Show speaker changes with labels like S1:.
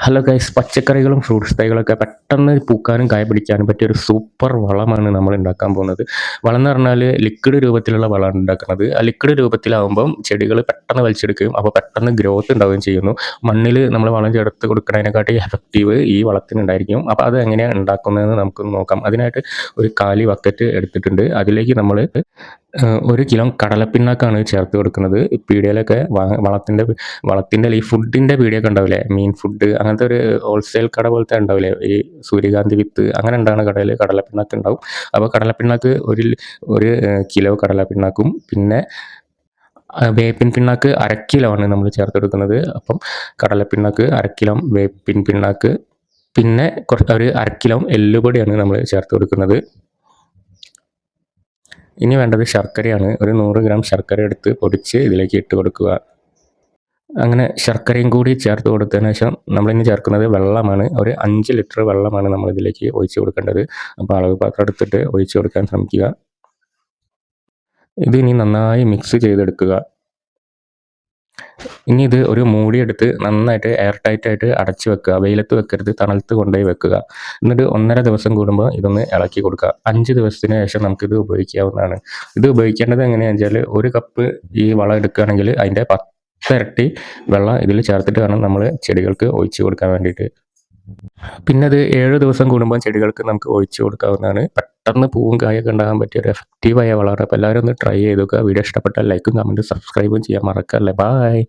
S1: Hello guys, പച്ചക്കറികളും fruits തൈകളൊക്കെ പെട്ടെന്ന് പൂക്കാനും കായ പിടിക്കാനും പറ്റിയ ഒരു സൂപ്പർ വളമാണ് നമ്മൾ ഉണ്ടാക്കാൻ പോകുന്നത്. വളം എന്ന് പറഞ്ഞാൽ ലിക്വിഡ് രൂപത്തിലുള്ള വളമാണ് ഉണ്ടാക്കുന്നത്. ആ ലിക്വിഡ് രൂപത്തിലാവുമ്പം ചെടികൾ പെട്ടെന്ന് വലിച്ചെടുക്കുകയും അപ്പോൾ പെട്ടെന്ന് ഗ്രോത്ത് ഉണ്ടാവുകയും ചെയ്യുന്നു. മണ്ണിൽ നമ്മൾ വളം ചേർത്ത് കൊടുക്കുന്നതിനെക്കാട്ടി എഫക്റ്റീവ് ഈ വളത്തിനുണ്ടായിരിക്കും. അപ്പോൾ അത് എങ്ങനെയാണ് ഉണ്ടാക്കുന്നതെന്ന് നമുക്കൊന്ന് നോക്കാം. അതിനായിട്ട് ഒരു കാലി ബക്കറ്റ് എടുത്തിട്ടുണ്ട്. അതിലേക്ക് നമ്മൾ 1 കിലോ കടലപ്പിണ്ണാക്കാണ് ചേർത്ത് കൊടുക്കുന്നത്. പീടികയിലൊക്കെ വളത്തിൻ്റെ ഈ ഫുഡിൻ്റെ പീടികയൊക്കെ ഉണ്ടാവില്ലേ, മീൻ ഫുഡ് അങ്ങനത്തെ ഒരു ഹോൾസെയിൽ കട പോലത്തെ ഉണ്ടാവില്ലേ, ഈ സൂര്യകാന്തി വിത്ത് അങ്ങനെ ഉണ്ടാകുന്ന കടയിൽ കടലപ്പിണ്ണാക്ക് ഉണ്ടാവും. അപ്പോൾ കടലപ്പിണ്ണാക്ക് ഒരു കിലോ കടലപ്പിണ്ണാക്കും പിന്നെ വേപ്പിൻ പിണ്ണാക്ക് 1/2 കിലോ ആണ് നമ്മൾ ചേർത്ത് കൊടുക്കുന്നത്. അപ്പം കടലപ്പിണ്ണാക്ക് 1/2 കിലോ, വേപ്പിൻ പിണ്ണാക്ക് പിന്നെ ഒരു 1/2 കിലോ എല്ലുപൊടിയാണ് നമ്മൾ ചേർത്ത് കൊടുക്കുന്നത്. ഇനി വേണ്ടത് ശർക്കരയാണ്. ഒരു 100 ഗ്രാം ശർക്കര എടുത്ത് പൊടിച്ച് ഇതിലേക്ക് ഇട്ട് കൊടുക്കുക. അങ്ങനെ ശർക്കരയും കൂടി ചേർത്ത് കൊടുത്തതിന് ശേഷം നമ്മളിനി ചേർക്കുന്നത് വെള്ളമാണ്. ഒരു 5 ലിറ്റർ വെള്ളമാണ് നമ്മളിതിലേക്ക് ഒഴിച്ച് കൊടുക്കേണ്ടത്. അപ്പോൾ അളവ് പാത്രം എടുത്തിട്ട് ഒഴിച്ച് കൊടുക്കാൻ ശ്രമിക്കുക. ഇത് ഇനി നന്നായി മിക്സ് ചെയ്തെടുക്കുക. ഇനി ഇത് ഒരു മൂടിയെടുത്ത് നന്നായിട്ട് എയർ ടൈറ്റായിട്ട് അടച്ചു വെക്കുക. വെയിലത്ത് വെക്കരുത്, തണലത്ത് കൊണ്ടുപോയി വെക്കുക. എന്നിട്ട് 1.5 ദിവസം കൂടുമ്പോൾ ഇതൊന്ന് ഇളക്കി കൊടുക്കുക. 5 ദിവസത്തിന് ശേഷം നമുക്കിത് ഉപയോഗിക്കാവുന്നതാണ്. ഇത് ഉപയോഗിക്കേണ്ടത് എങ്ങനെയാണെന്ന് വെച്ചാൽ, 1 കപ്പ് ഈ വളം എടുക്കുകയാണെങ്കിൽ അതിൻ്റെ 10 ഇരട്ടി വെള്ളം ഇതിൽ ചേർത്തിട്ട് വേണം നമ്മൾ ചെടികൾക്ക് ഒഴിച്ച് കൊടുക്കാൻ വേണ്ടിയിട്ട്. പിന്നെ അത് 7 ദിവസം കൂടുമ്പോൾ ചെടികൾക്ക് നമുക്ക് ഒഴിച്ച് കൊടുക്കാവുന്നതാണ്. പെട്ടെന്ന് പൂവും കായൊക്കെ ഉണ്ടാകാൻ പറ്റിയ ഒരു എഫക്റ്റീവായ വളമാണ്. അപ്പോൾ എല്ലാവരും ഒന്ന് ട്രൈ ചെയ്ത് നോക്കുക. വീഡിയോ ഇഷ്ടപ്പെട്ടാൽ ലൈക്കും കമൻറ്റും സബ്സ്ക്രൈബും ചെയ്യാൻ മറക്കല്ലേ. ബായ്.